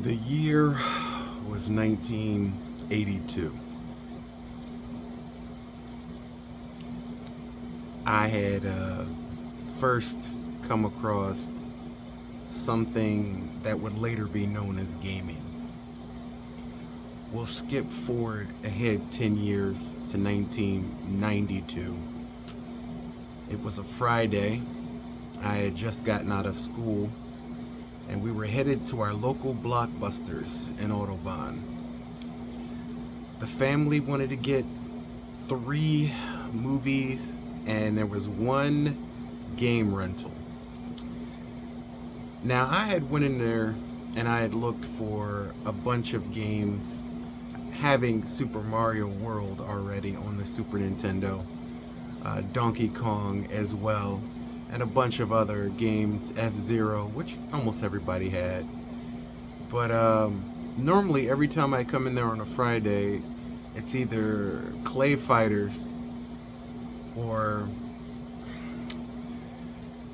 The year was 1982. I had first come across something that would later be known as gaming. We'll skip forward ahead 10 years to 1992. It was a Friday. I had just gotten out of school and we were headed to our local Blockbusters in Audubon. The family wanted to get 3 movies and there was 1 game rental. Now I had went in there and I had looked for a bunch of games having Super Mario World already on the Super Nintendo, Donkey Kong as well, and a bunch of other games, F-Zero, which almost everybody had. But normally every time I come in there on a Friday, it's either Clay Fighters or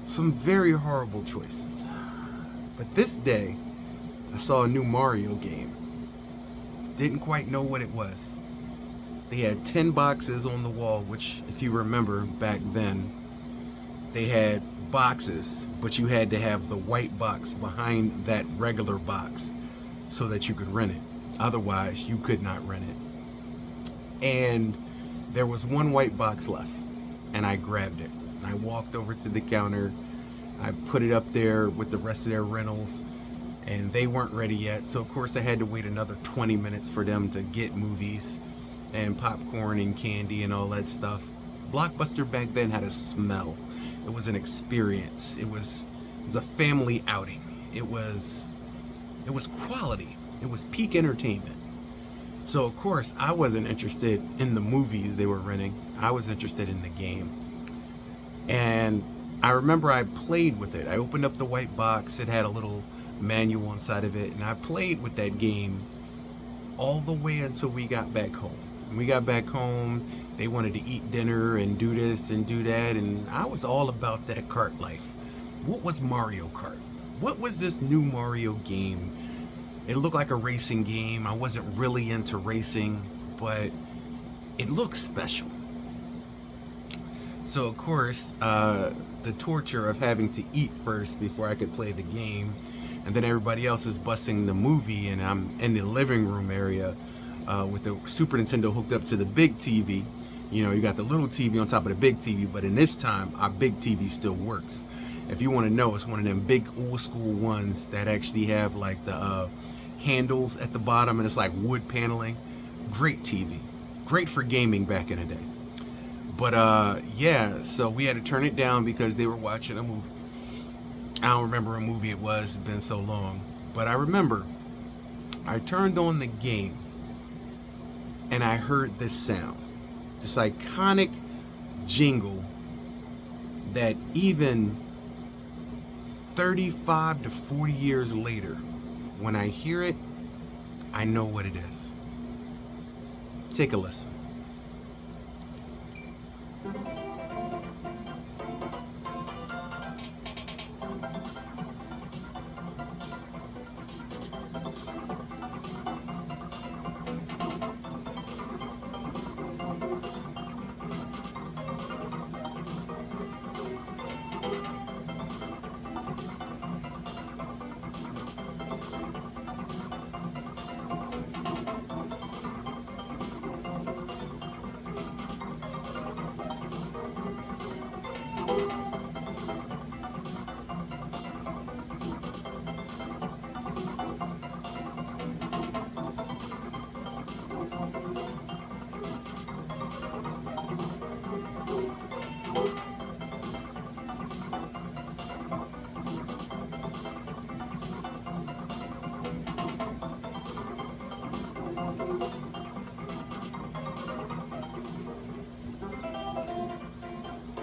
some very horrible choices. But this day, I saw a new Mario game. Didn't quite know what it was. They had 10 boxes on the wall, which, if you remember back then, they had boxes, but you had to have the white box behind that regular box so that you could rent it. Otherwise, you could not rent it. And there was 1 white box left, and I grabbed it. I walked over to the counter. I put it up there with the rest of their rentals, and they weren't ready yet. So, of course, I had to wait another 20 minutes for them to get movies and popcorn and candy and all that stuff. Blockbuster back then had a smell. It was an experience. It was a family outing. It was quality. It was peak entertainment. So of course I wasn't interested in the movies they were renting. I was interested in the game. And I remember I played with it. I opened up the white box. It had a little manual inside of it, and I played with that game all the way until we got back home. When we got back home, they wanted to eat dinner and do this and do that, and I was all about that kart life. What was Mario Kart? What was this new Mario game? It looked like a racing game. I wasn't really into racing, but it looked special. So of course, the torture of having to eat first before I could play the game, and then everybody else is busting the movie, and I'm in the living room area with the Super Nintendo hooked up to the big TV. You know, you got the little TV on top of the big TV, but in this time, our big TV still works. If you want to know, it's one of them big old school ones that actually have like the handles at the bottom, and it's like wood paneling. Great TV. Great for gaming back in the day. But yeah, so we had to turn it down because they were watching a movie. I don't remember a movie it was. It's been so long. But I remember I turned on the game and I heard this sound. This iconic jingle that even 35 to 40 years later, when I hear it, I know what it is. Take a listen.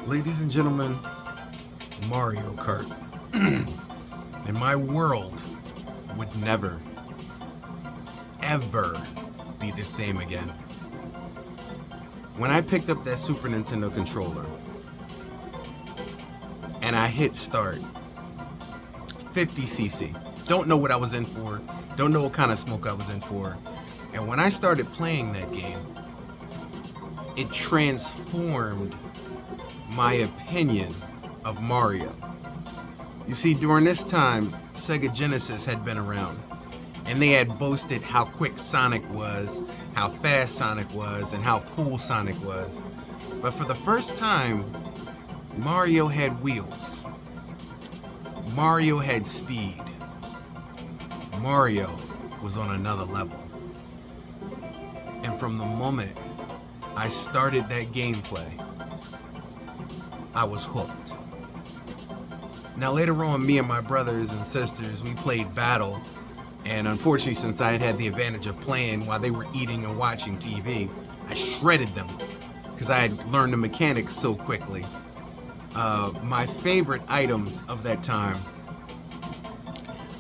Ladies and gentlemen, Mario Kart. And my world would never, ever be the same again. When I picked up that Super Nintendo controller and I hit start, 50cc. Don't know what I was in for. Don't know what kind of smoke I was in for. And when I started playing that game, it transformed my opinion of Mario. You see, during this time, Sega Genesis had been around, and they had boasted how quick Sonic was, how fast Sonic was, and how cool Sonic was. But for the first time, Mario had wheels. Mario had speed. Mario was on another level. And from the moment I started that gameplay, I was hooked. Now later on, me and my brothers and sisters, we played Battle, and unfortunately, since I had the advantage of playing while they were eating and watching TV, I shredded them because I had learned the mechanics so quickly. My favorite items of that time,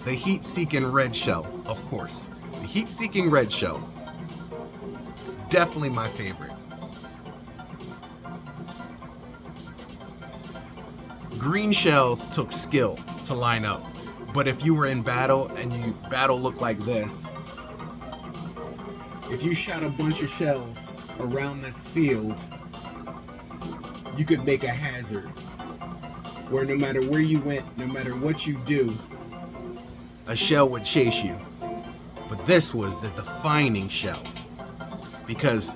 the heat-seeking red shell, of course. The heat-seeking red shell, definitely my favorite. Green shells took skill to line up, but if you were in battle and you battle looked like this, if you shot a bunch of shells around this field, you could make a hazard where no matter where you went, no matter what you do, a shell would chase you. But this was the defining shell, because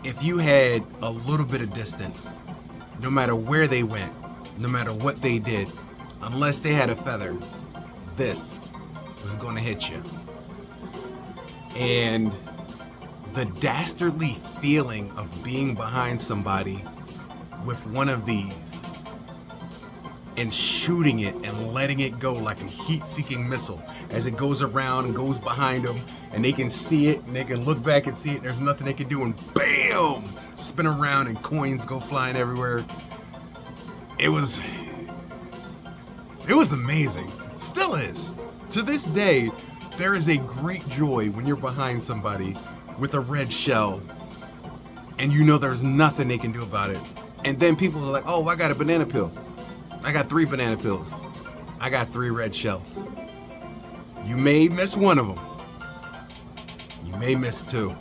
if you had a little bit of distance, no matter where they went, no matter what they did, unless they had a feather, this was going to hit you. And the dastardly feeling of being behind somebody with one of these and shooting it and letting it go like a heat-seeking missile as it goes around and goes behind them, and they can see it and they can look back and see it, and there's nothing they can do, and BAM! Spin around and coins go flying everywhere. It was amazing. Still is. To this day, there is a great joy when you're behind somebody with a red shell and you know there's nothing they can do about it. And then people are like, oh, I got a banana peel. I got 3 banana peels. I got 3 red shells. You may miss one of them. You may miss 2.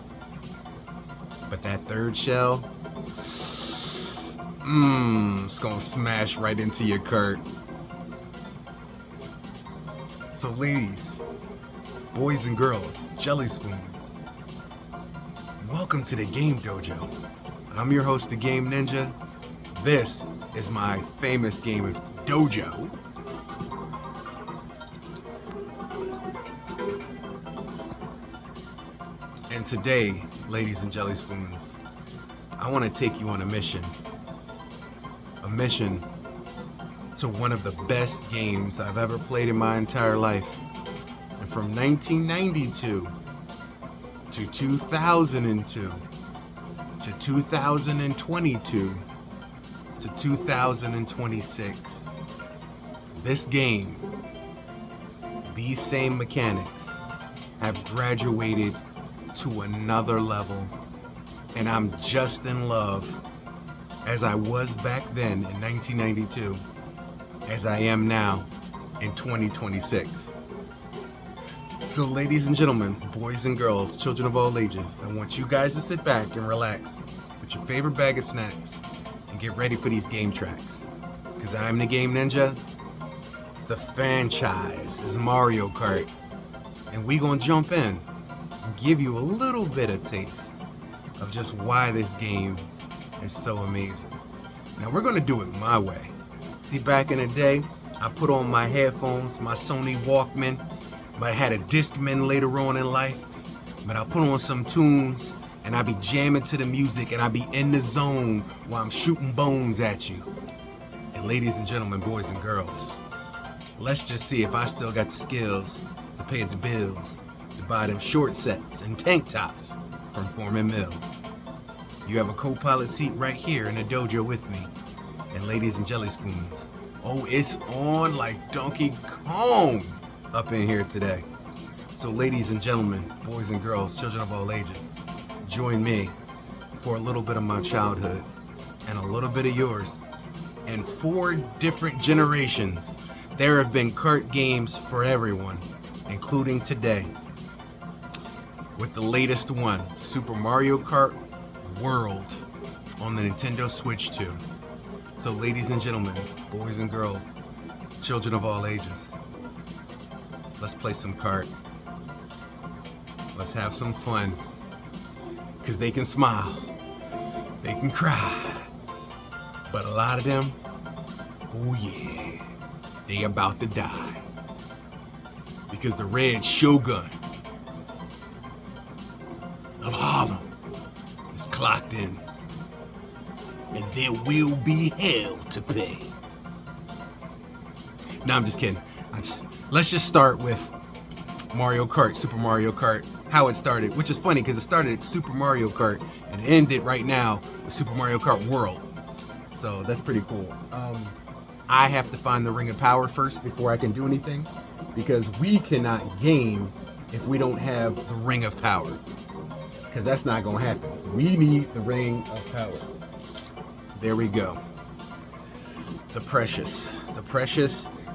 But that 3rd shell, it's gonna smash right into your Kart. So ladies, boys and girls, jelly spoons, welcome to the Game Dojo. I'm your host, the Game Ninja. This is my famous game of Dojo. And today, ladies and jelly spoons, I want to take you on a mission. A mission to one of the best games I've ever played in my entire life. And from 1992 to 2002 to 2022 to 2026, this game, these same mechanics, have graduated to another level, and I'm just in love as I was back then in 1992 as I am now in 2026. So ladies and gentlemen, boys and girls, children of all ages, I want you guys to sit back and relax with your favorite bag of snacks and get ready for these game tracks, because I'm the Game Ninja. The franchise is Mario Kart, and we gonna jump in and give you a little bit of taste of just why this game is so amazing. Now we're gonna do it my way. See, back in the day, I put on my headphones, my Sony Walkman, but I had a Discman later on in life, but I put on some tunes and I be jamming to the music and I be in the zone while I'm shooting bones at you. And ladies and gentlemen, boys and girls, let's just see if I still got the skills to pay the bills, to buy them short sets and tank tops from Foreman Mills. You have a co-pilot seat right here in the dojo with me. And ladies and jelly spoons, oh, it's on like Donkey Kong up in here today. So ladies and gentlemen, boys and girls, children of all ages, join me for a little bit of my childhood and a little bit of yours. In 4 different generations, there have been kart games for everyone, including today. with the latest one, Super Mario Kart World, on the Nintendo Switch 2. So ladies and gentlemen, boys and girls, children of all ages, let's play some kart. Let's have some fun. Because they can smile, they can cry, but a lot of them, oh yeah, they about to die. Because the red Shogun of Harlem is clocked in. And there will be hell to pay. No, I'm just kidding. Let's just start with Mario Kart, Super Mario Kart, how it started, which is funny because it started at Super Mario Kart and it ended right now with Super Mario Kart World. So that's pretty cool. I have to find the Ring of Power first before I can do anything, because we cannot game if we don't have the Ring of Power, because that's not going to happen. We need the Ring of Power. There we go. The precious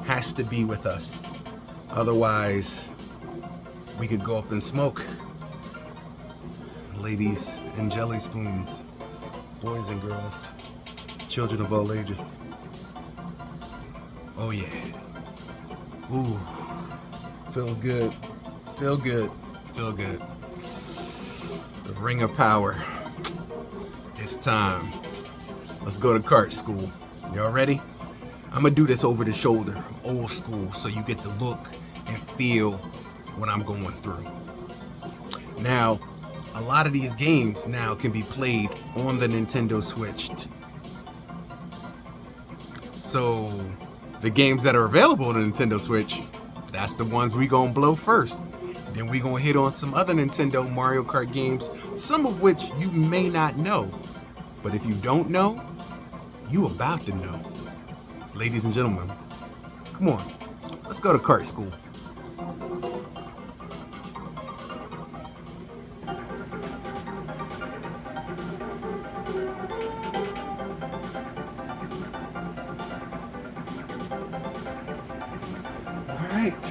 has to be with us. Otherwise, we could go up in smoke. Ladies and jelly spoons, boys and girls, children of all ages. Oh yeah. Ooh. Feels good. Feel good. Feel good. The Ring of Power. It's time. Let's go to kart school. Y'all ready? I'm gonna do this over the shoulder, old school, so you get to look and feel what I'm going through. Now, a lot of these games now can be played on the Nintendo Switch. So, the games that are available on the Nintendo Switch, that's the ones we gonna blow first. Then we gonna hit on some other Nintendo Mario Kart games, some of which you may not know. But if you don't know, you about to know. Ladies and gentlemen, come on, let's go to kart school. All right.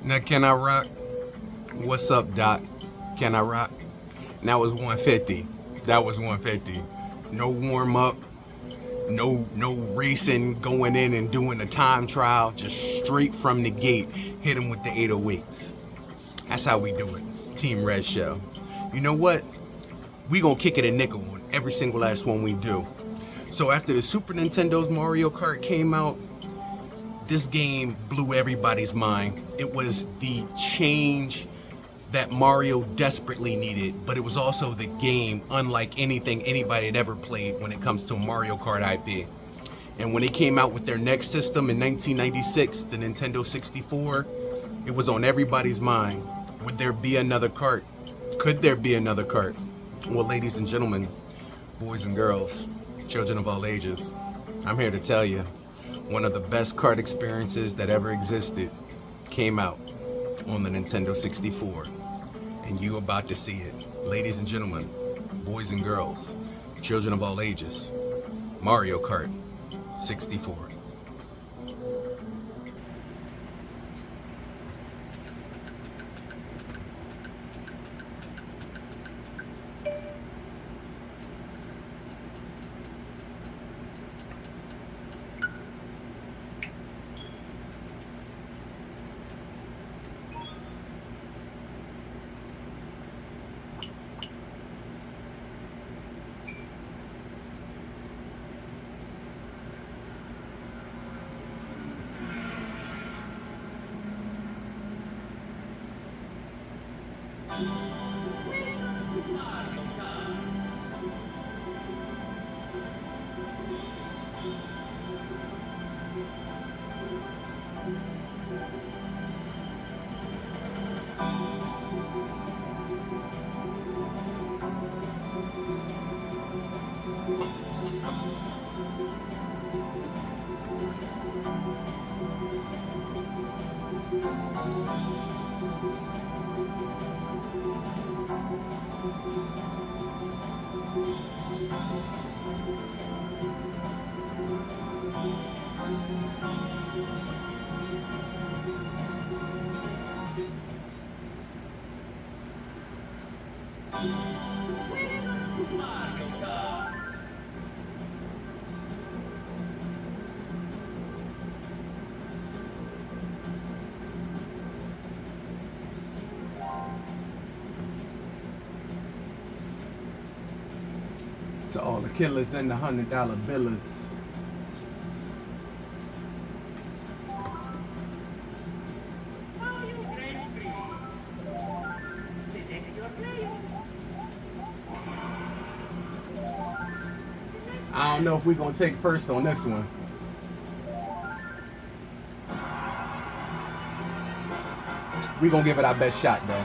Now, can I rock? What's up, Doc? Can I rock? That was 150. That was 150. No warm up. No racing, going in and doing a time trial. Just straight from the gate. Hit him with the 808s. That's how we do it. Team Red Show. You know what? We gonna kick it a nickel on every single last one we do. So after the Super Nintendo's Mario Kart came out, this game blew everybody's mind. It was the change that Mario desperately needed, but it was also the game unlike anything anybody had ever played when it comes to Mario Kart IP. And when they came out with their next system in 1996, the Nintendo 64, it was on everybody's mind. Would there be another Kart? Could there be another Kart? Well, ladies and gentlemen, boys and girls, children of all ages, I'm here to tell you, one of the best kart experiences that ever existed came out on the Nintendo 64. And you about to see it. Ladies and gentlemen, boys and girls, children of all ages, Mario Kart 64. To all the killers and the $100 billers. I don't know if we're gonna take first on this one. We're gonna give it our best shot though.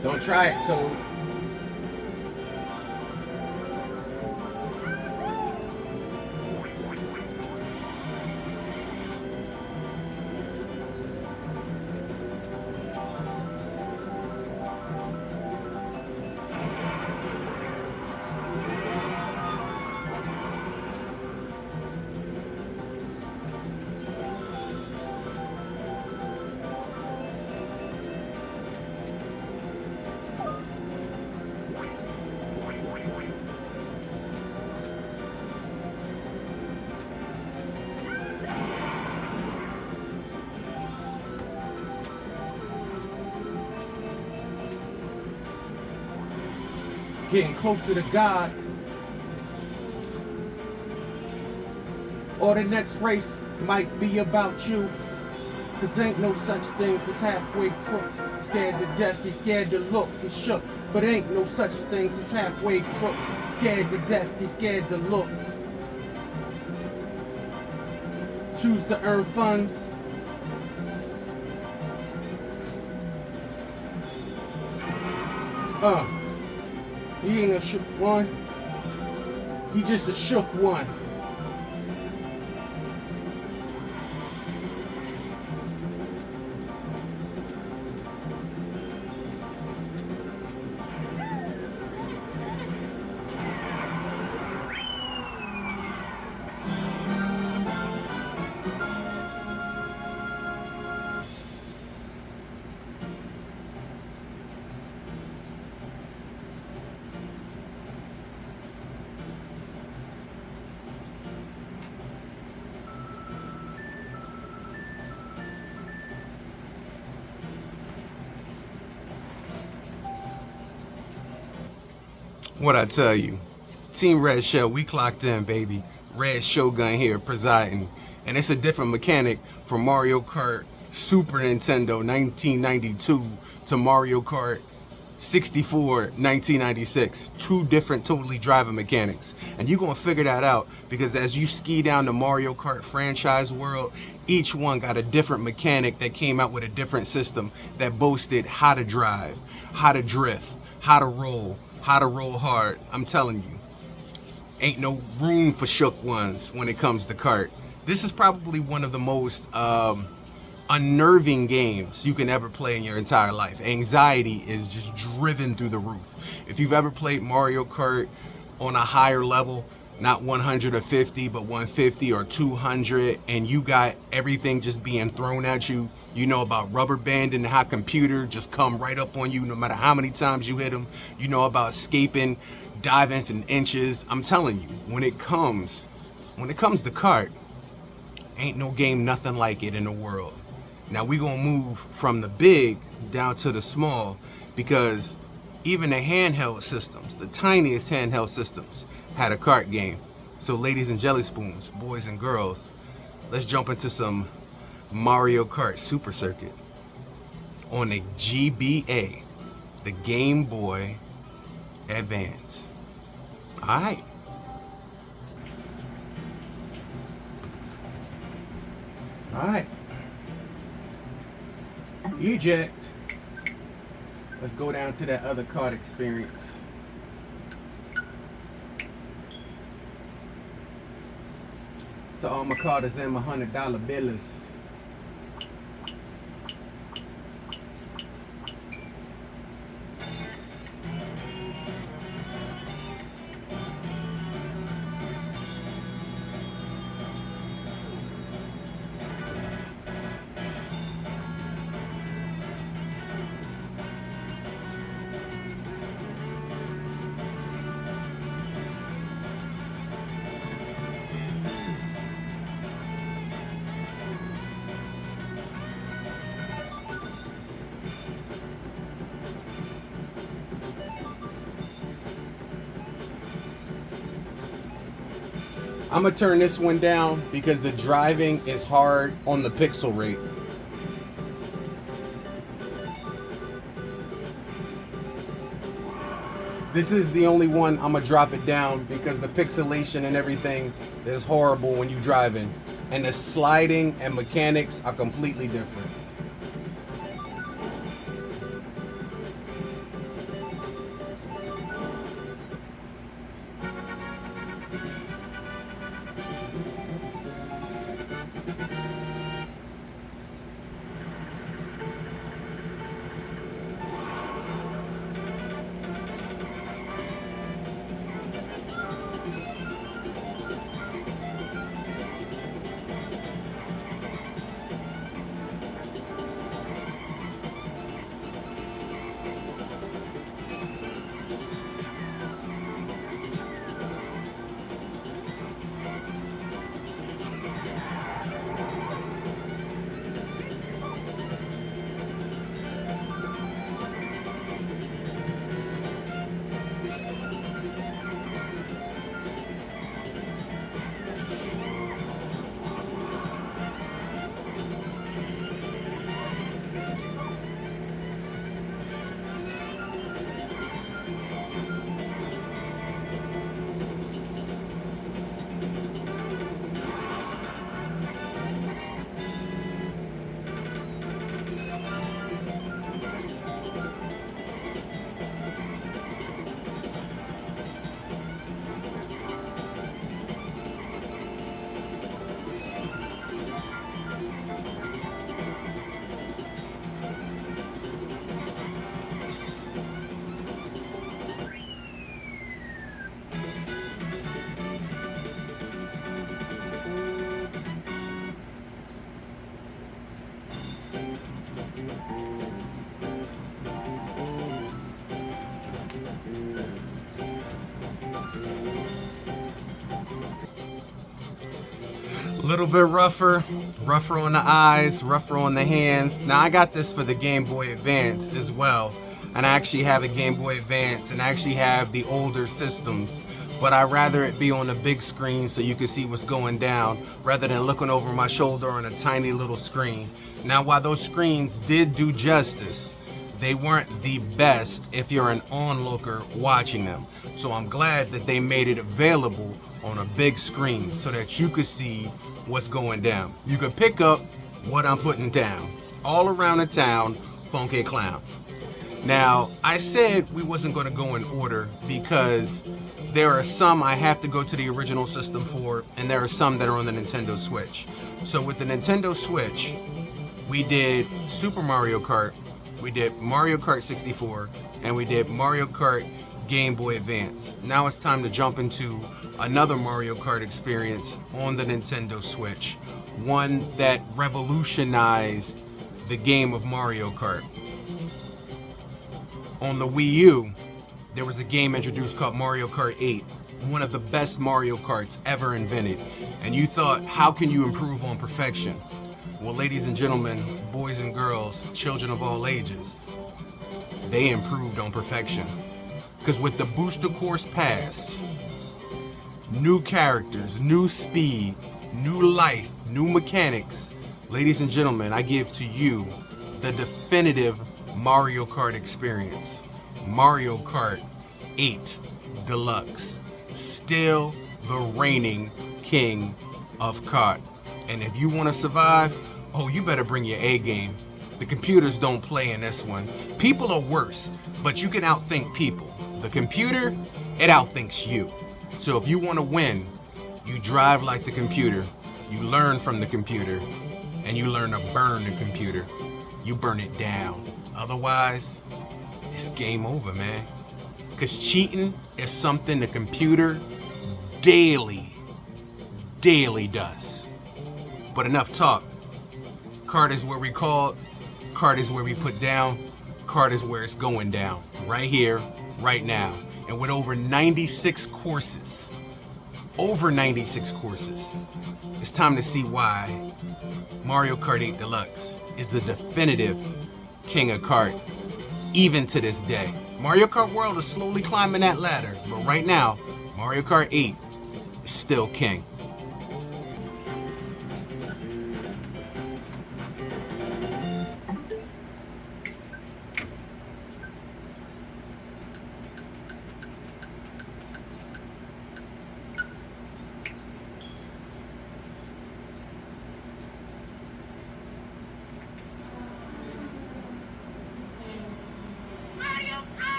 Don't try it, Toad. Getting closer to God. Or the next race might be about you. Cause ain't no such things as halfway crooks. Scared to death, he scared to look, he shook. But ain't no such things as halfway crooks. Scared to death, he scared to look. Choose to earn funds. He ain't a shook one. He just a shook one. What I tell you, Team Red Shell, we clocked in, baby. Red Shogun here presiding, and it's a different mechanic from Mario Kart Super Nintendo 1992 to Mario Kart 64 1996. Two different totally driving mechanics, and you're gonna figure that out because as you ski down the Mario Kart franchise world, each one got a different mechanic that came out with a different system that boasted how to drive, how to drift, how to roll hard. I'm telling you, ain't no room for shook ones when it comes to kart. This is probably one of the most unnerving games you can ever play in your entire life. Anxiety is just driven through the roof. If you've ever played Mario Kart on a higher level, not 100 or 50, but 150 or 200, and you got everything just being thrown at you, you know about rubber banding and how computer just come right up on you no matter how many times you hit them. You know about escaping, diving in inches. I'm telling you, when it comes to kart, ain't no game nothing like it in the world. Now we gonna move from the big down to the small because even the handheld systems, the tiniest handheld systems, had a kart game. So ladies and jelly spoons, boys and girls, let's jump into some Mario Kart Super Circuit on the GBA, the Game Boy Advance. All right. All right. Eject. Let's go down to that other kart experience. To all my karters and my $100 bills. I'm gonna turn this one down because the driving is hard on the pixel rate. This is the only one I'm gonna drop it down because the pixelation and everything is horrible when you're driving. And the sliding and mechanics are completely different. little bit rougher on the eyes, rougher on the hands. Now I got this for the Game Boy Advance as well, and I actually have a Game Boy Advance and I actually have the older systems, but I rather it be on a big screen so you can see what's going down rather than looking over my shoulder on a tiny little screen. Now while those screens did do justice, they weren't the best if you're an onlooker watching them. So I'm glad that they made it available on a big screen so that you could see what's going down. You could pick up what I'm putting down. All around the town, Funky Clown. Now, I said we wasn't going to go in order because there are some I have to go to the original system for, and there are some that are on the Nintendo Switch. So with the Nintendo Switch, we did Super Mario Kart, we did Mario Kart 64, and we did Mario Kart Game Boy Advance. Now it's time to jump into another Mario Kart experience on the Nintendo Switch, one that revolutionized the game of Mario Kart. On the Wii U, there was a game introduced called Mario Kart 8, one of the best Mario Karts ever invented. And you thought, how can you improve on perfection? Well, ladies and gentlemen, boys and girls, children of all ages, they improved on perfection. Because with the Booster Course Pass, new characters, new speed, new life, new mechanics, ladies and gentlemen, I give to you the definitive Mario Kart experience. Mario Kart 8 Deluxe. Still the reigning king of kart. And if you want to survive, oh, you better bring your A game. The computers don't play in this one. People are worse, but you can outthink people. The computer, it outthinks you. So if you want to win, you drive like the computer, you learn from the computer, and you learn to burn the computer. You burn it down. Otherwise, it's game over, man. Because cheating is something the computer daily does. But enough talk. Kart is where we call, kart is where we put down, kart is where it's going down. Right here, right now. And with over 96 courses, it's time to see why Mario Kart 8 Deluxe is the definitive king of kart, even to this day. Mario Kart World is slowly climbing that ladder, but right now, Mario Kart 8 is still king.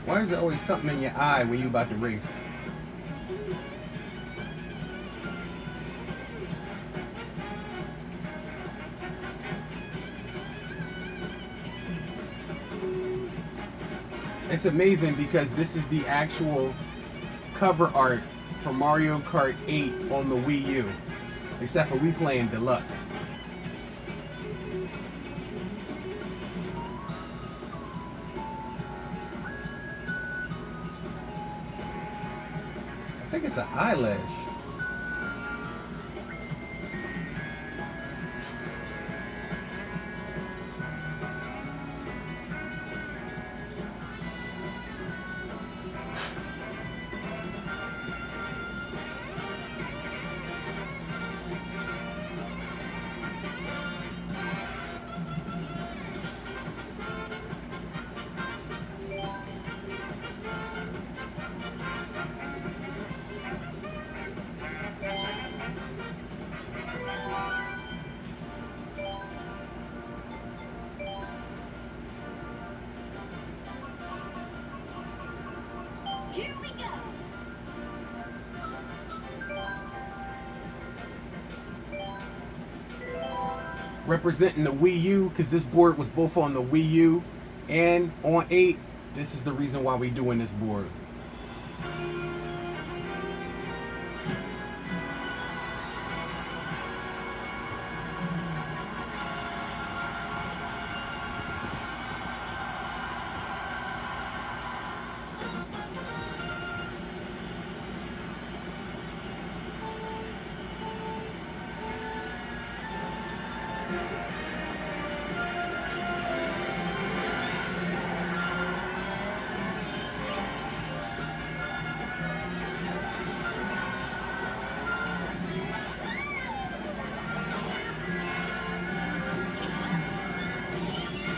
Why is there always something in your eye when you about to race? It's amazing because this is the actual cover art for Mario Kart 8 on the Wii U. Except for we playing Deluxe. I think it's an eyelash. Here we go. Representing the Wii U, because this board was both on the Wii U and on 8. This is the reason why we doing this board.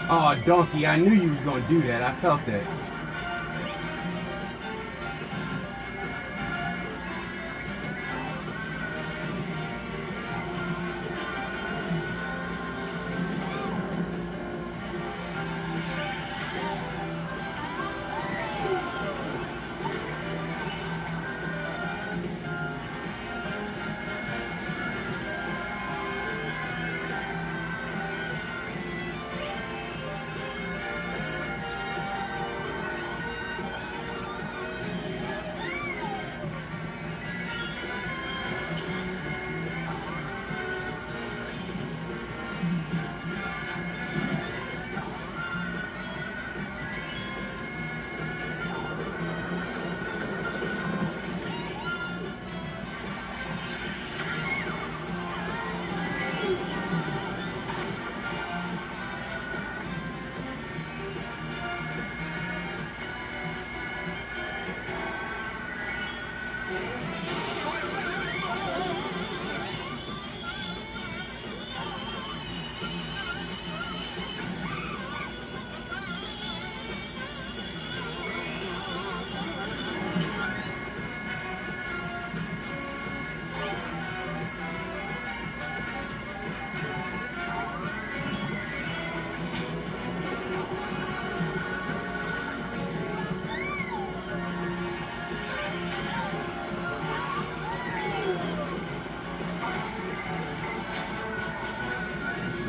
Oh, donkey, I knew you was gonna do that. I felt that.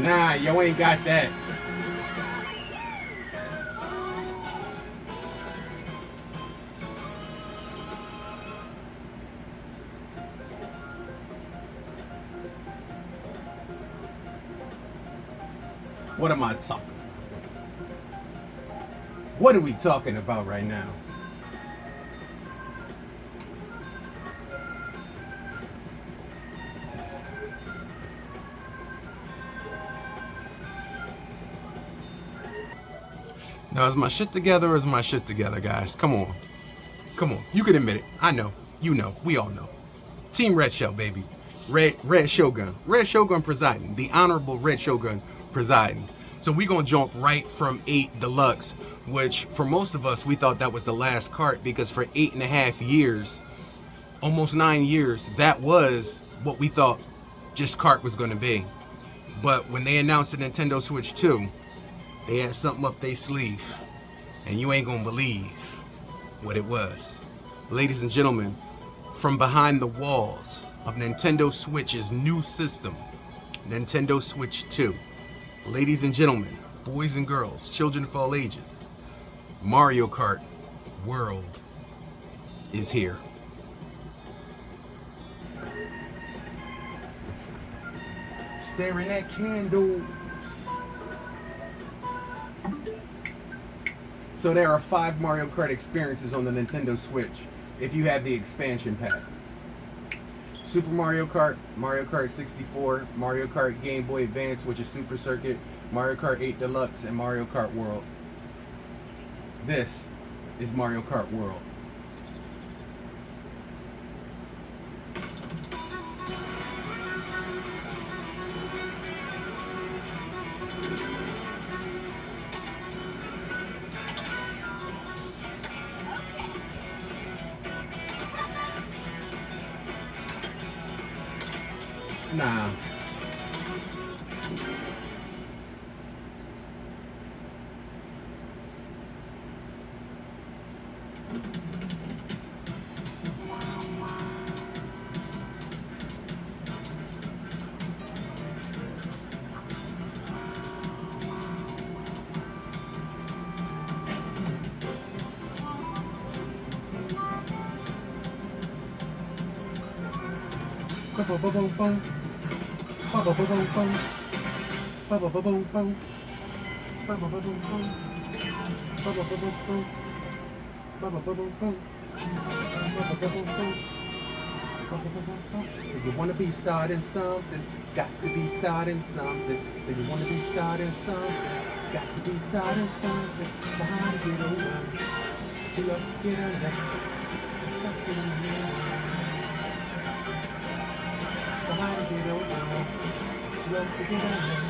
Nah, yo ain't got that. What am I talking? What are we talking about right now? Now, is my shit together or is my shit together, guys? Come on. Come on. You can admit it. I know. You know. We all know. Team Red Shell, baby. Red Shogun. Red Shogun presiding. The Honorable Red Shogun presiding. So we gonna jump right from 8 Deluxe, which for most of us, we thought that was the last Kart because for 8.5 years, almost 9 years, that was what we thought just Kart was gonna be. But when they announced the Nintendo Switch 2, they had something up their sleeve, and you ain't gonna believe what it was. Ladies and gentlemen, from behind the walls of Nintendo Switch's new system, Nintendo Switch 2, ladies and gentlemen, boys and girls, children of all ages, Mario Kart World is here. Staring at candles. So there are 5 Mario Kart experiences on the Nintendo Switch if you have the expansion pack. Super Mario Kart, Mario Kart 64, Mario Kart Game Boy Advance, which is Super Circuit, Mario Kart 8 Deluxe, and Mario Kart World. This is Mario Kart World. Nah. So you wanna be starting something, got to be starting something. So you wanna be starting something, got to be starting something. So how to get over, to up, get under, stuck in here. So how to get over, to up, to get under.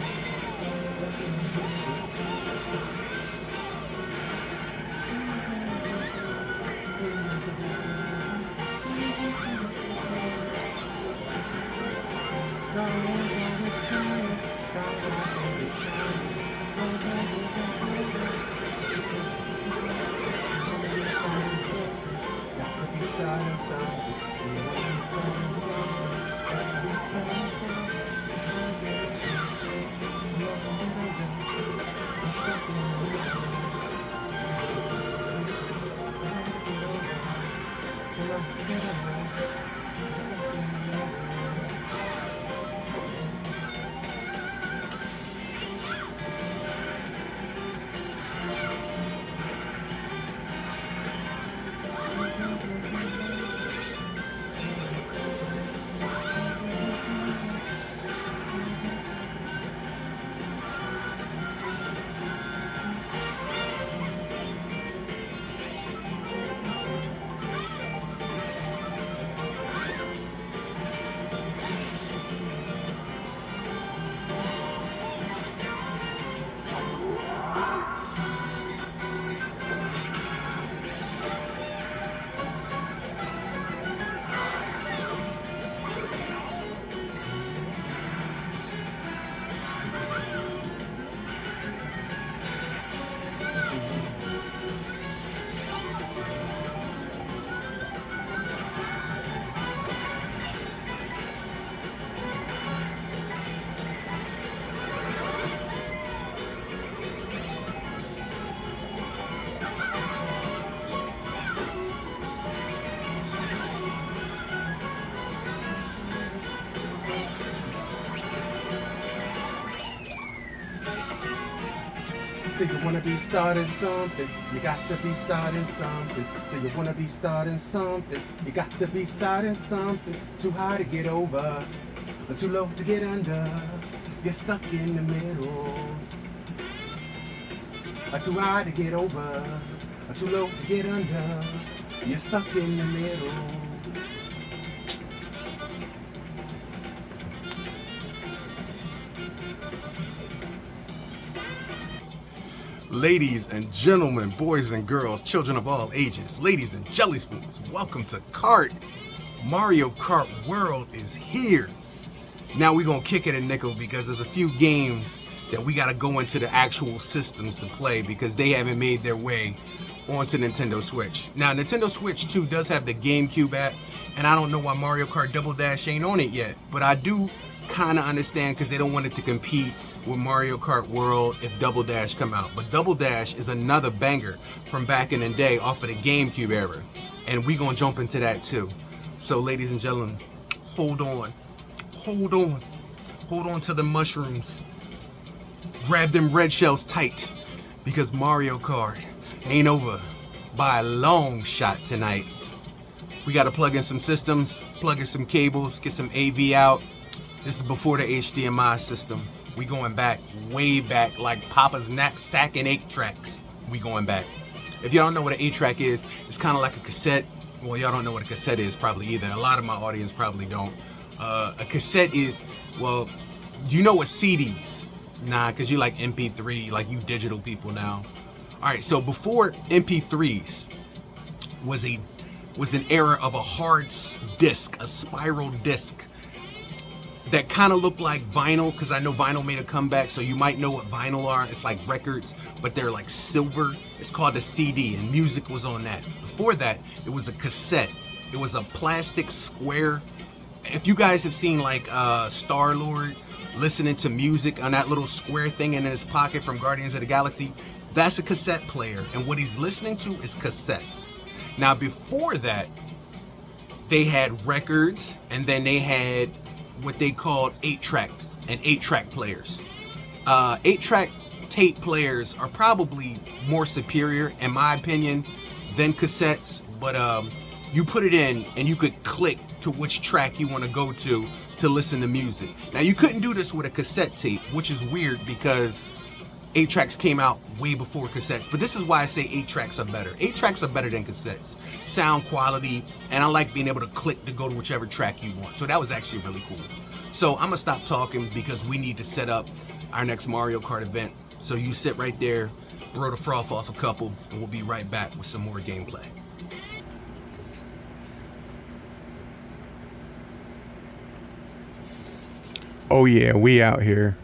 So you wanna be starting something, you got to be starting something. So you wanna be starting something, you got to be starting something. Too high to get over, but too low to get under. You're stuck in the middle. Too high to get over, too low to get under. You're stuck in the middle. Ladies and gentlemen, boys and girls, children of all ages, ladies and jelly spoons, welcome to Kart. Mario Kart World is here. Now we're gonna kick it a nickel because there's a few games that we gotta go into the actual systems to play because they haven't made their way onto Nintendo Switch. Now Nintendo Switch 2 does have the GameCube app, and I don't know why Mario Kart Double Dash ain't on it yet, but I do kinda understand because they don't want it to compete with Mario Kart World if Double Dash come out. But Double Dash is another banger from back in the day off of the GameCube era, and we gonna jump into that too. So ladies and gentlemen, hold on to the mushrooms, grab them red shells tight, because Mario Kart ain't over by a long shot tonight. We gotta plug in some systems, plug in some cables, get some AV out. This is before the HDMI system. We going back, way back, like Papa's knapsack and 8-tracks. We going back. If y'all don't know what an 8-track is, it's kind of like a cassette. Well, y'all don't know what a cassette is probably either. A lot of my audience probably don't. A cassette is, well, do you know what CDs? Nah, because you like MP3, like you digital people now. All right, so before MP3s was an era of a hard disc, a spiral disc, that kind of look like vinyl, because I know vinyl made a comeback, so you might know what vinyl are. It's like records, but they're like silver. It's called a CD, and music was on that. Before that, it was a cassette. It was a plastic square. If you guys have seen like Star-Lord listening to music on that little square thing in his pocket from Guardians of the Galaxy, that's a cassette player, and what he's listening to is cassettes. Now before that, they had records, and then they had what they called 8-tracks and 8-track players. 8-track tape players are probably more superior, in my opinion, than cassettes, but you put it in and you could click to which track you want to go to listen to music. Now you couldn't do this with a cassette tape, which is weird because 8-tracks came out way before cassettes, but this is why I say 8-tracks are better. 8-tracks are better than cassettes. Sound quality, and I like being able to click to go to whichever track you want. So that was actually really cool. So I'm gonna stop talking because we need to set up our next Mario Kart event. So you sit right there, blow the froth off a couple, and we'll be right back with some more gameplay. Oh yeah, we out here.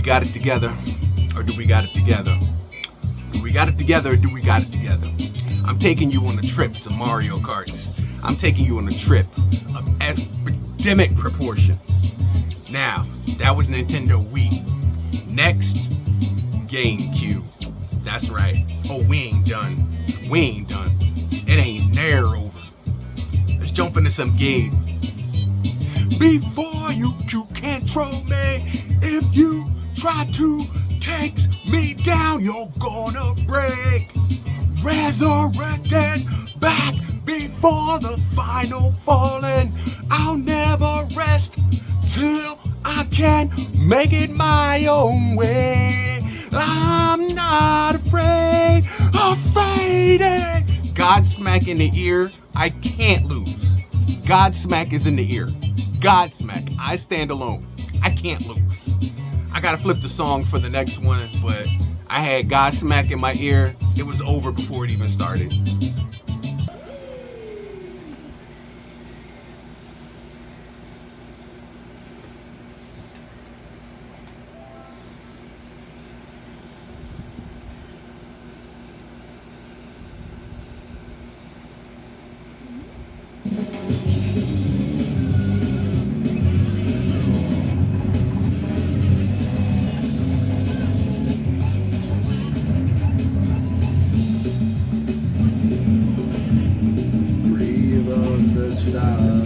Got it together, or do we got it together? Do we got it together, or do we got it together? I'm taking you on a trip to Mario Karts. I'm taking you on a trip of epidemic proportions. Now, that was Nintendo Wii. Next, GameCube. That's right. Oh, we ain't done. We ain't done. It ain't near over. There's to some games. Before you control me, if you try to take me down, you're gonna break. Resurrected back before the final falling. I'll never rest till I can make it my own way. I'm not afraid of fading. Godsmack in the ear, I can't lose. Godsmack is in the ear. Godsmack, I stand alone. I can't lose. I gotta flip the song for the next one, but I had Godsmack in my ear. It was over before it even started. Breathe on the stars.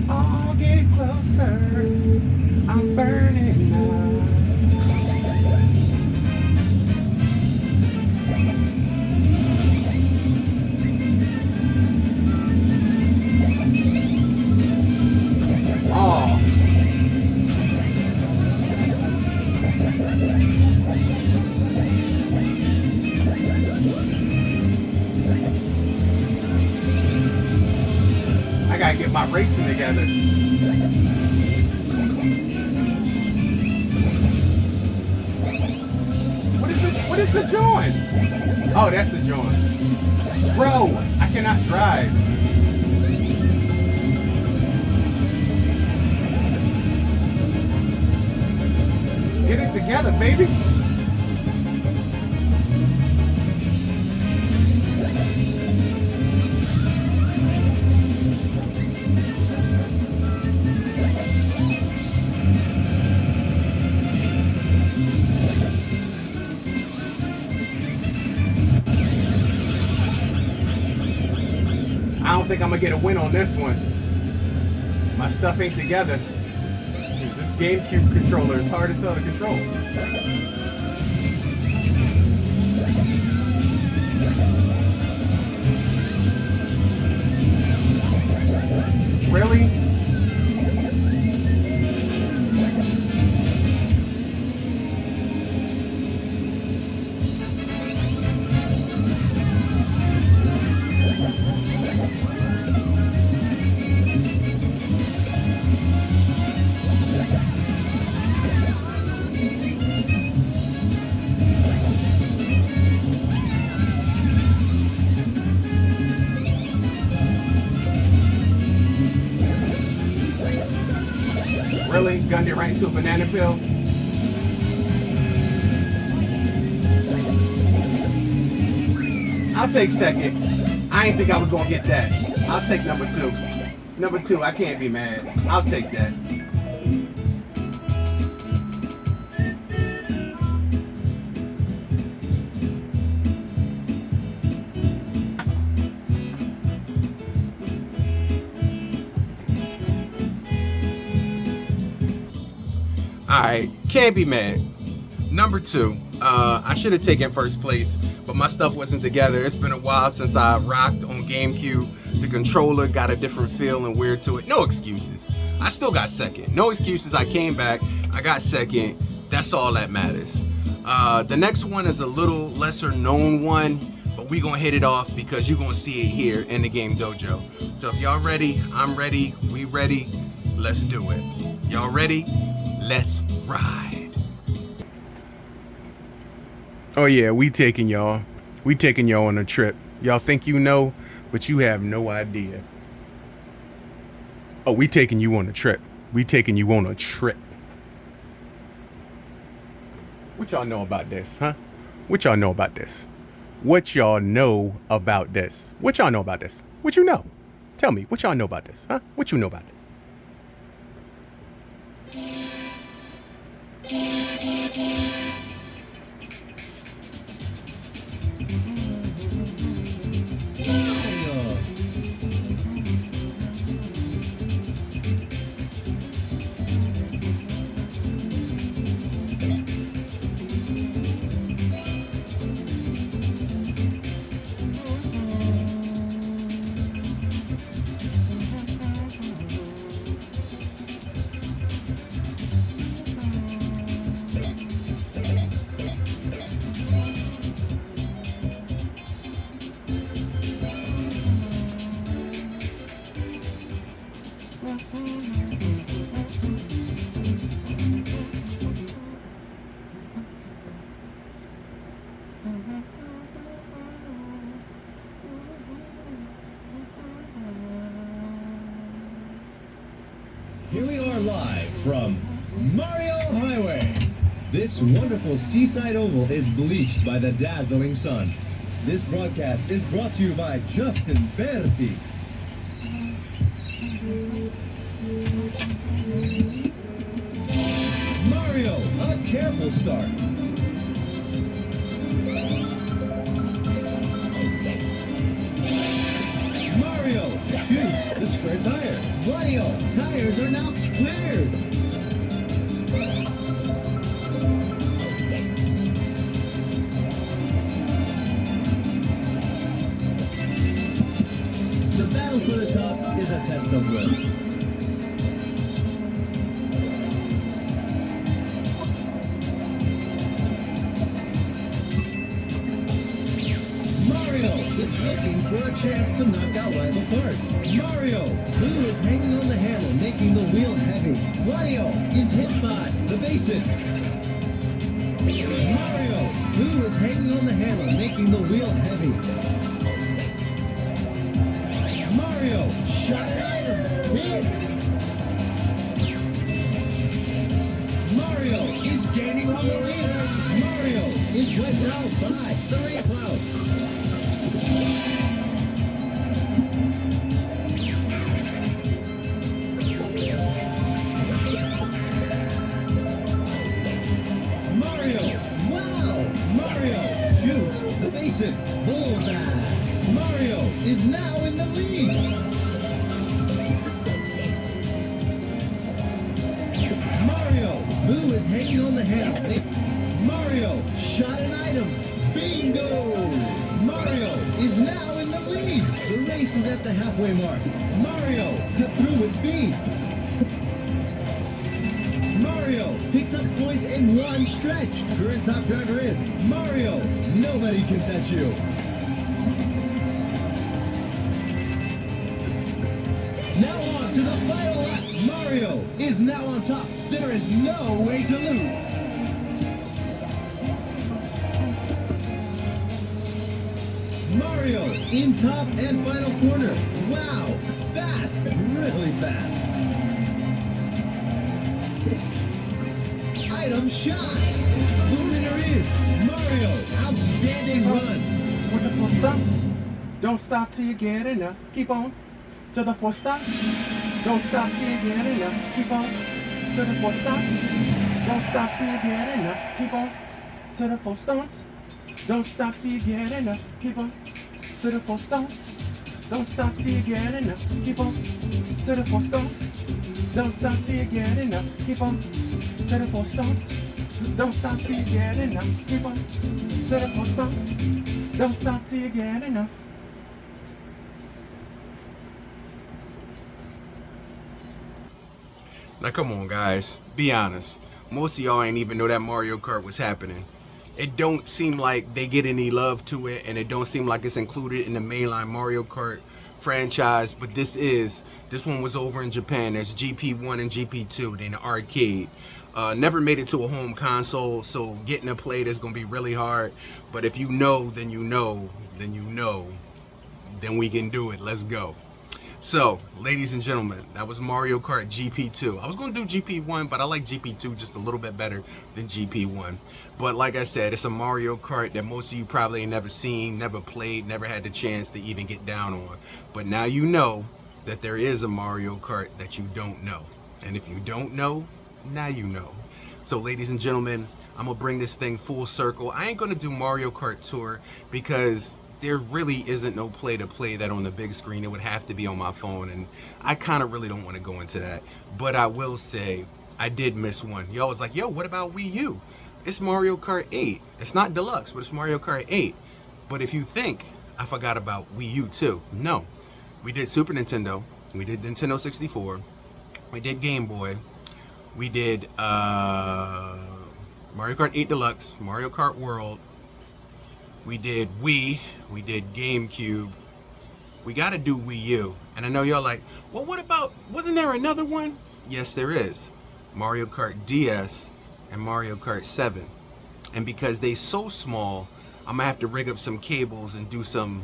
I'll get closer. I'm burning now. Oh. I gotta get my racing together. What is the joint? Oh, that's the joint. Bro, I cannot drive. Get it together, baby. I don't think I'm gonna get a win on this one. My stuff ain't together. This GameCube controller is hard as hell to control. Really? Really? Gunned it right into a banana peel? I'll take second. I ain't think I was gonna get that. I'll take number two. Number two, I can't be mad. I'll take that. Alright, can't be mad. Number 2, I should have taken first place, but my stuff wasn't together. It's been a while since I rocked on GameCube. The controller got a different feel and weird to it. No excuses. I still got second. No excuses. I came back. I got second. That's all that matters. The next one is a little lesser known one, but we gonna hit it off because you're gonna see it here in the Game Dojo. So if y'all ready, I'm ready, we ready, let's do it. Y'all ready? Let's ride. Oh yeah, we taking y'all on a trip. Y'all think you know, but you have no idea. Oh, we taking you on a trip. We taking you on a trip. What y'all know about this, huh? What y'all know about this? What y'all know about this? What y'all know about this? What you know? Tell me, what y'all know about this, huh? What you know about this? Here we are live from Mario Highway. This wonderful seaside oval is bleached by the dazzling sun. This broadcast is brought to you by Justin Berti. Mario, a careful start. Mario shoots the square tire. Mario, tires are now squared. The battle for the top is a test of will. Looking for a chance to knock out rival parts. Mario, who is hanging on the handle, making the wheel heavy. Mario is hit by the basin. Mario, who is hanging on the handle, making the wheel heavy. Mario, shot an item, hit. Mario is gaining on the lead. Mario is wiped out by the rain cloud. The basin, bullseye. Mario is now in the lead. Mario, who is hanging on the handle. Mario shot an item. Bingo! Mario is now in the lead. The race is at the halfway mark. Mario cut through with speed. Mario picks up points in one stretch. Current top driver is Mario. Nobody can touch you. Now on to the final lap. Mario is now on top. There is no way to lose. Mario in top and final corner. Wow, fast, really fast. Item shot. The winner is Mario. Outstanding run. With the four stops, don't stop till you get enough. Keep on to the four stops. Don't stop till you get enough. Keep on to the four stops. Don't stop till you get enough. Keep on to the four stops. Don't stop till you get enough. Keep on to the four stops. Don't stop till you get enough. Keep on to the four stops. Don't stop till you get enough. Keep on to the four stops. Don't stop till you get enough. Keep on to the four stops. Don't stop till you get enough. Now come on guys, be honest. Most of y'all ain't even know that Mario Kart was happening. It don't seem like they get any love to it, and it don't seem like it's included in the mainline Mario Kart franchise, but this one was over in Japan. There's GP1 and GP2, they're in the arcade. Never made it to a home console, so getting to play it is gonna be really hard. But if you know, then you know, then you know, then we can do it. Let's go. So, ladies and gentlemen, that was Mario Kart GP2. I was going to do GP1, but I like GP2 just a little bit better than GP1. But like I said, it's a Mario Kart that most of you probably ain't never seen, never played, never had the chance to even get down on. But now you know that there is a Mario Kart that you don't know. And if you don't know, now you know. So, ladies and gentlemen, I'm going to bring this thing full circle. I ain't going to do Mario Kart Tour because there really isn't no play to play that on the big screen. It would have to be on my phone, and I kind of really don't want to go into that. But I will say, I did miss one. Y'all was like, yo, what about Wii U? It's Mario Kart 8. It's not deluxe, but it's Mario Kart 8. But if you think I forgot about Wii U too, no. We did Super Nintendo. We did Nintendo 64. We did Game Boy. We did Mario Kart 8 Deluxe, Mario Kart World. We did Wii, we did GameCube. We gotta do Wii U. And I know y'all like, well, what about, wasn't there another one? Yes, there is. Mario Kart DS and Mario Kart 7. And because they so small, I'm gonna have to rig up some cables and do some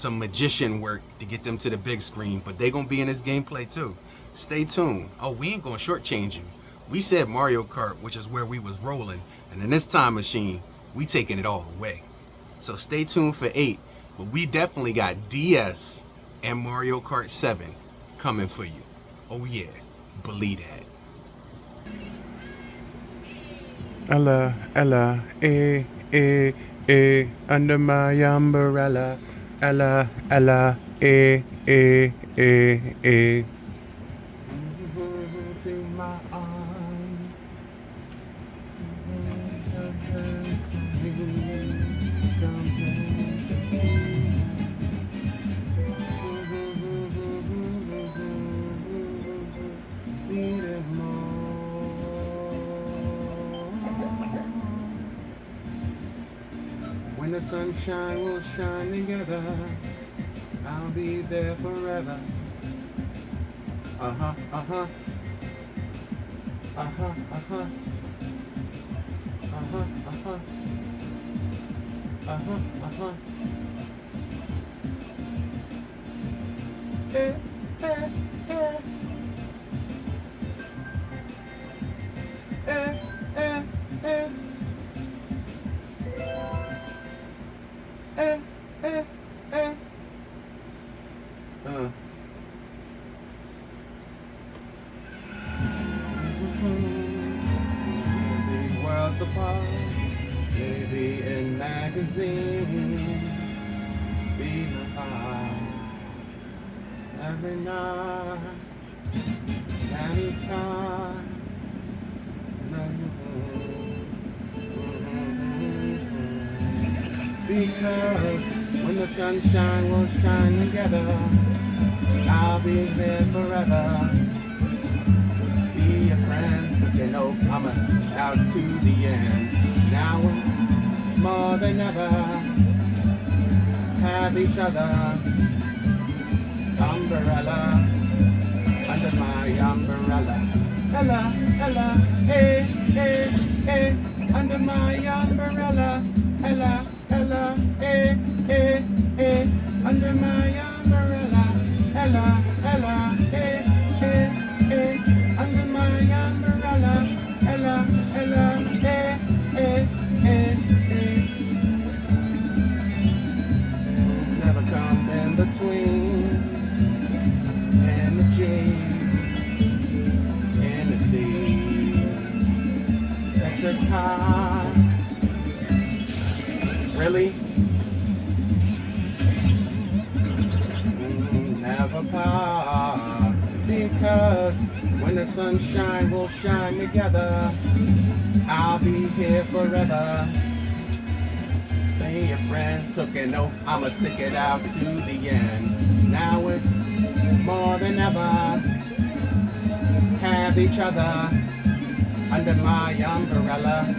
magician work to get them to the big screen. But they gonna be in this gameplay too. Stay tuned. Oh, we ain't gonna shortchange you. We said Mario Kart, which is where we was rolling. And in this time machine, we taking it all away. So stay tuned for 8, but we definitely got DS and Mario Kart 7 coming for you. Oh yeah, believe that. Ella, Ella, under my umbrella. Ella, Ella, to my arms. When the sunshine will shine together, I'll be there forever. Uh-huh, uh-huh. Uh-huh, uh-huh. Uh-huh, uh-huh. Uh-huh, uh-huh. Eh, eh, eh. Eh, eh, eh. Eh, eh, eh. Big worlds apart, maybe in magazine, be my eye. Every night, any sky. Because when the sunshine will shine together, I'll be there forever. Be a friend, but you know I'm out to the end. Now we're more than ever, have each other. Umbrella, under my umbrella. Ella, Ella, hey, hey, hey, under my umbrella. Ella, Ella, hey, hey, hey, under my umbrella. Ella, Ella, hey, hey, hey, under my umbrella. Ella, Ella, hey, hey, hey, hey. Never come in between energy and the thing that's just high. Really? Because when the sun shines, we'll shine together. I'll be here forever. Stay your friend, took an oath, I'ma stick it out to the end. Now it's more than ever. Have each other under my umbrella.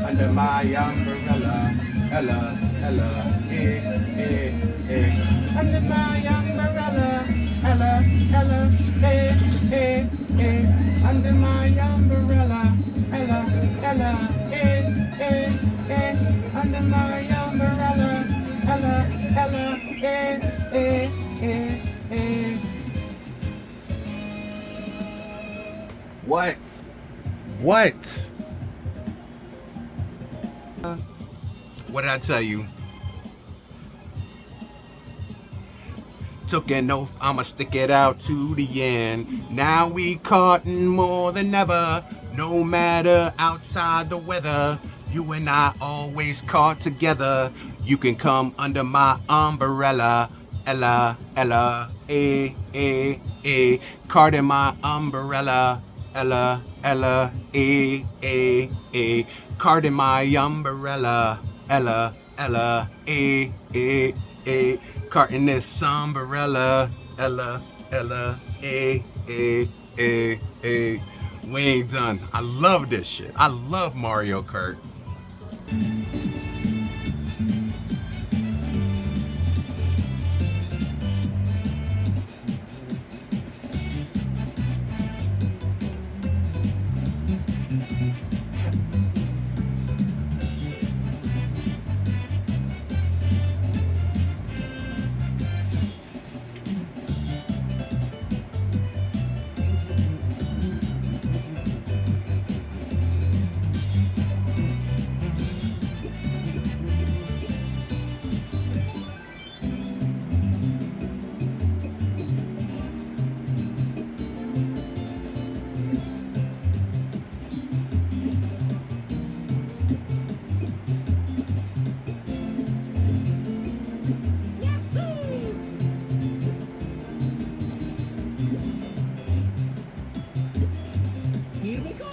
Under my umbrella. Ella, Ella, eh, eh, eh. Under my umbrella. Ella, Ella, eh, eh, eh. Under my umbrella. Ella, Ella, eh, eh, eh. Under my umbrella. Ella, Ella, eh, eh, eh, eh. What? What? What did I tell you? Took an oath, I'ma stick it out to the end. Now we caught more than ever. No matter outside the weather, you and I always caught together. You can come under my umbrella. Ella, Ella, eh, eh, eh. Kart in my umbrella. Ella, Ella, eh, eh, eh. Kart in my umbrella. Ella, Ella, eh, eh, eh. Kart in this umbrella. Ella, Ella, eh, eh, eh, eh. We ain't done. I love this shit. I love Mario Kart. Here we go.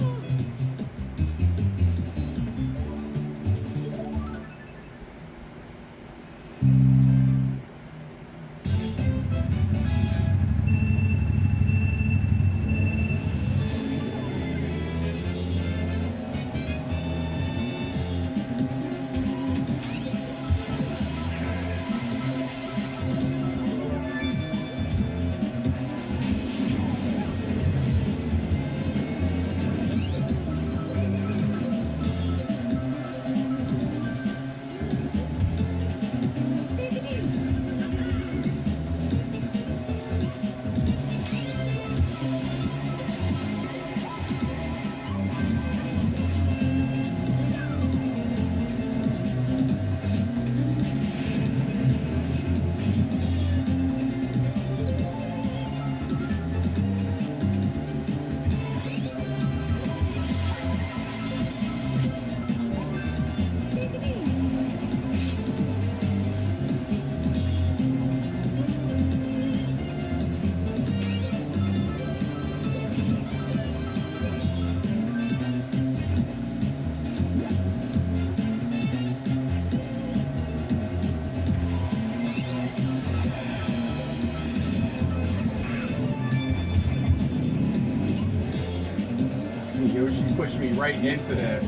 Yoshi pushed me right into that.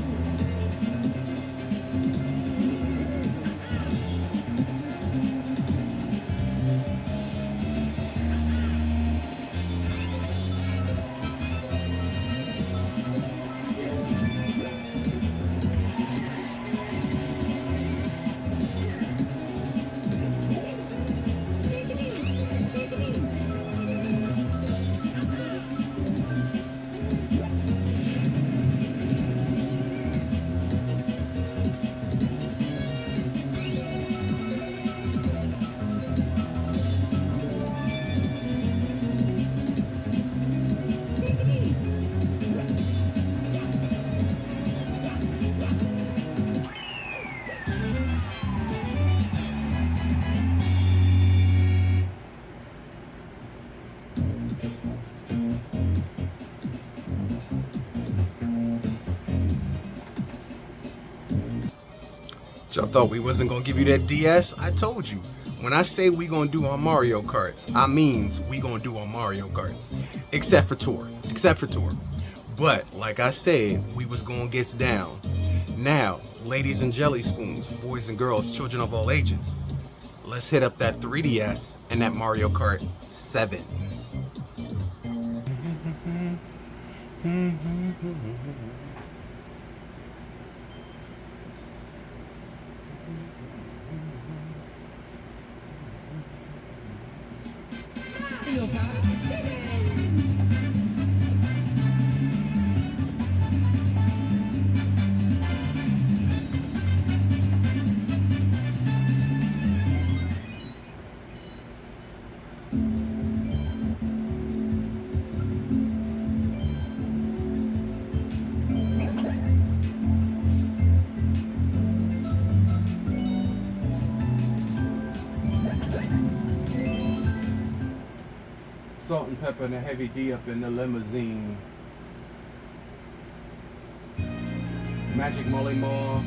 Y'all thought we wasn't gonna give you that DS? I told you. When I say we gonna do our Mario Karts, I means we gonna do our Mario Karts. Except for Tour. But, like I said, we was gonna get down. Now, ladies and jelly spoons, boys and girls, children of all ages, let's hit up that 3DS and that Mario Kart 7. Mario Kart 7. Salt and pepper and a heavy D up in the limousine. Magic Molly Mall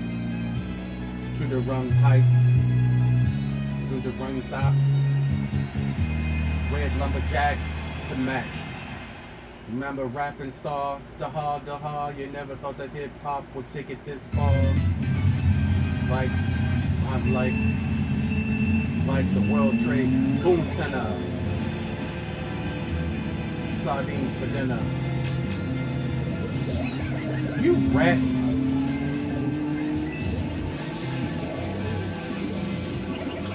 to the rung height, to the rung top. Red lumberjack to match. Remember rapping star, daha, you never thought that hip hop would take it this far. Like, I'm like the World Trade Boom Center. Sardines for dinner. You rat.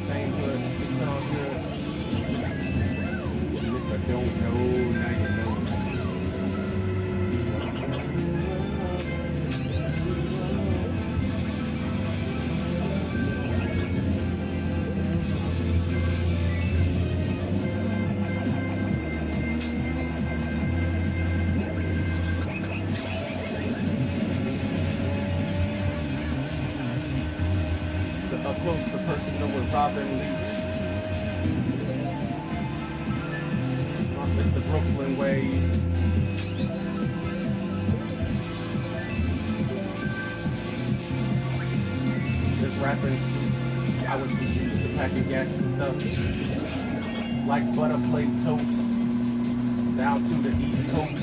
Same hood, it's all good. And if I don't know, now you know. Up close to personal with Robin Leach. Mr. Brooklyn Way. This rapping, I was used to packing gats and stuff. Like butter plate toast. Down to the East Coast.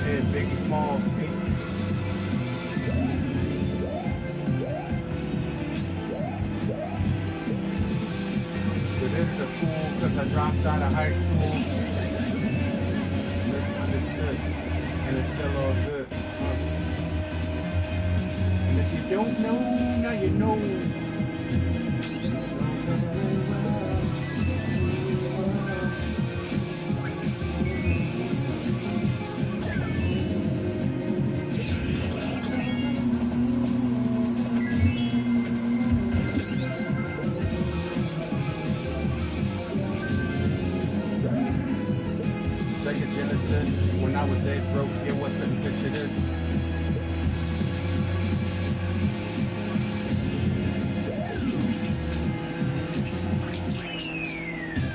Yeah, Biggie Smalls speak. The fool because I dropped out of high school. Misunderstood. And it's still all good. And if you don't know, now you know. Sega Genesis, when I was dead broke, get what the picture is.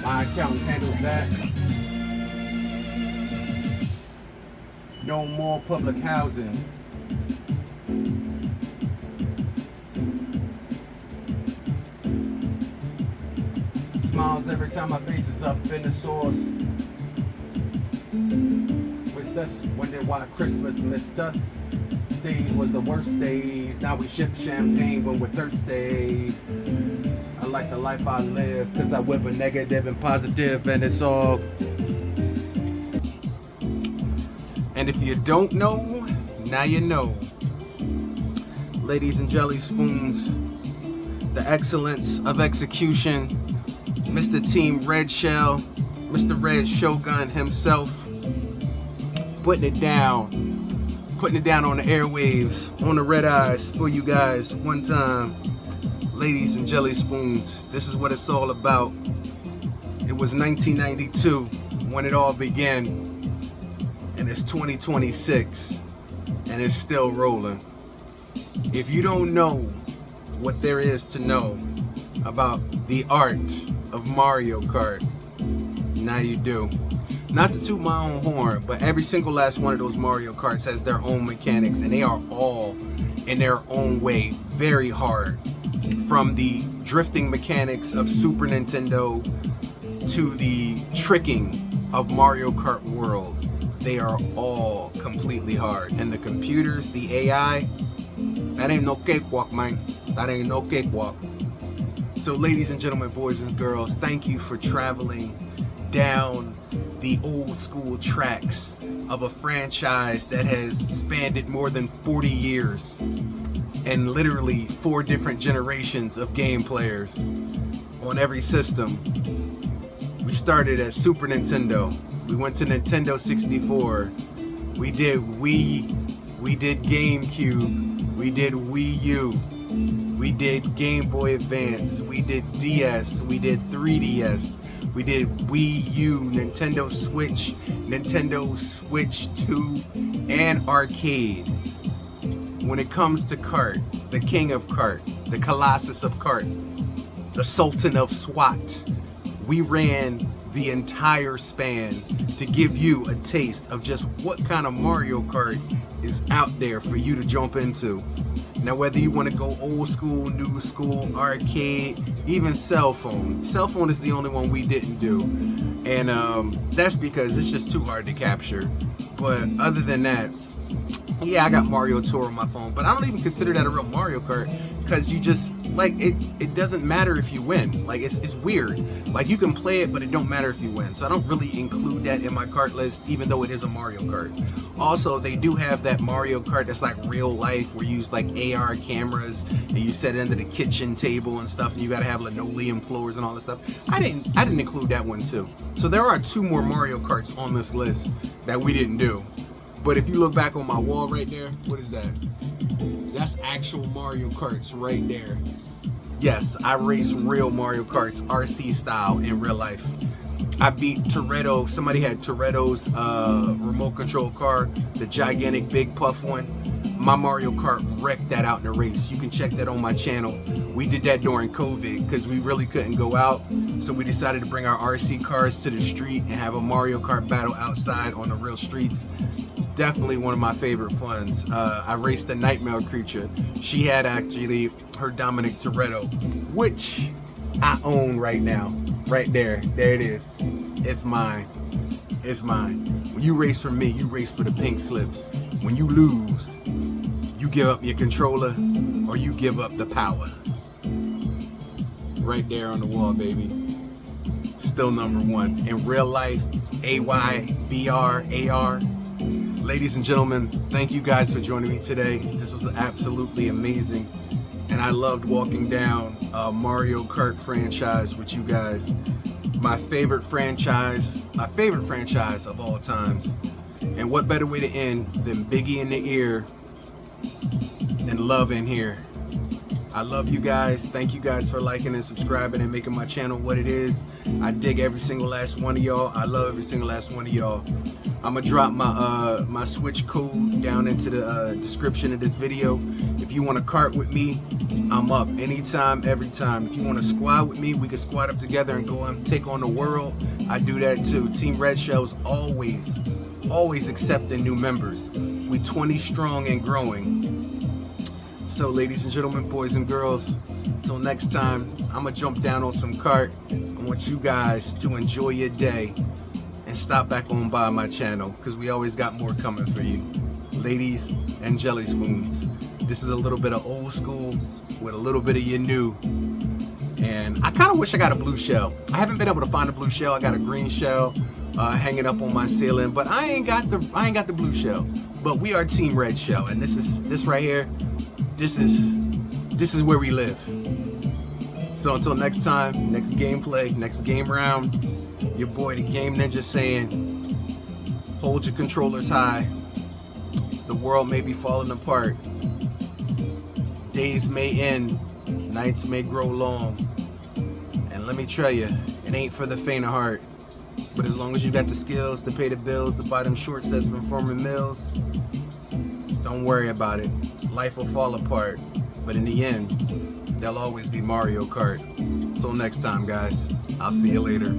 My accountant handles that. No more public housing. Smiles every time my face is up in the source. Missed us, wonder why Christmas missed us. These was the worst days. Now we ship champagne when we're thirsty. I like the life I live, cause I whip a negative and positive, and it's all. And if you don't know, now you know. Ladies and jelly spoons, the excellence of execution, Mr. Team Red Shell, Mr. Red Shogun himself, putting it down on the airwaves, on the red eyes for you guys one time. Ladies and jelly spoons, this is what it's all about. It was 1992 when it all began, and it's 2026 and it's still rolling. If you don't know what there is to know about the art of Mario Kart, now you do. not to toot my own horn, but every single last one of those Mario Karts has their own mechanics, and they are all in their own way very hard. From the drifting mechanics of Super Nintendo to the tricking of Mario Kart World, they are all completely hard. And the computers, the AI, that ain't no cakewalk, man. That ain't no cakewalk. So ladies and gentlemen, boys and girls, thank you for traveling down the old school tracks of a franchise that has spanned more than 40 years and literally 4 different generations of game players on every system. We started at Super Nintendo. We went to Nintendo 64. We did Wii. We did GameCube. We did Wii U. We did Game Boy Advance. We did DS. We did 3DS. We did Wii U, Nintendo Switch, Nintendo Switch 2, and arcade. When it comes to Kart, the king of Kart, the Colossus of Kart, the Sultan of SWAT, we ran the entire span to give you a taste of just what kind of Mario Kart is out there for you to jump into. Now, whether you want to go old school, new school, arcade, even cell phone. Cell phone is the only one we didn't do. And that's because it's just too hard to capture. But other than that, yeah, I got Mario Tour on my phone, but I don't even consider that a real Mario Kart, because you just, like, it doesn't matter if you win. Like, it's weird. Like, you can play it, but it don't matter if you win. So I don't really include that in my kart list, even though it is a Mario Kart. Also, they do have that Mario Kart that's like real life, where you use like AR cameras and you set it under the kitchen table and stuff, and you gotta have linoleum floors and all this stuff. I didn't include that one too. So there are 2 more Mario Karts on this list that we didn't do. But if you look back on my wall right there, what is that? That's actual Mario Karts right there. Yes, I race real Mario Karts, RC style, in real life. I beat Toretto. Somebody had Toretto's remote control car, the gigantic big puff one. My Mario Kart wrecked that out in a race. You can check that on my channel. We did that during COVID because we really couldn't go out. So we decided to bring our RC cars to the street and have a Mario Kart battle outside on the real streets. Definitely one of my favorite funs. I raced the Nightmare Creature. She had actually her Dominic Toretto, which I own right now. Right there. There it is. It's mine. It's mine. When you race for me, you race for the pink slips. When you lose, you give up your controller or you give up the power. Right there on the wall, baby. Still number 1. In real life, AY, VR, AR. Ladies and gentlemen, thank you guys for joining me today. This was absolutely amazing. And I loved walking down Mario Kart franchise with you guys. My favorite franchise of all times. And what better way to end than Biggie in the ear and love in here. I love you guys. Thank you guys for liking and subscribing and making my channel what it is. I dig every single last one of y'all. I love every single last one of y'all. I'm gonna drop my Switch code down into the description of this video. If you want to kart with me, I'm up anytime, every time. If you want to squad with me, we can squad up together and go and take on the world. I do that too. Team Red Shell's always accepting new members. We 20 strong and growing. So ladies and gentlemen, boys and girls, until next time, I'm gonna jump down on some kart. I want you guys to enjoy your day and stop back on by my channel, because we always got more coming for you. Ladies and jelly spoons, this is a little bit of old school with a little bit of your new. And I kind of wish I got a blue shell. I haven't been able to find a blue shell. I got a green shell hanging up on my ceiling, but I ain't got the blue shell. But we are Team Red Shell, and this right here, this is where we live. So until next time, next gameplay, next game round, your boy the Game Ninja saying, hold your controllers high. The world may be falling apart. Days may end, nights may grow long. And let me tell you, it ain't for the faint of heart. But as long as you got the skills to pay the bills, to buy them short sets from Foreman Mills, don't worry about it. Life will fall apart, but in the end, there'll always be Mario Kart. Till next time, guys. I'll see you later.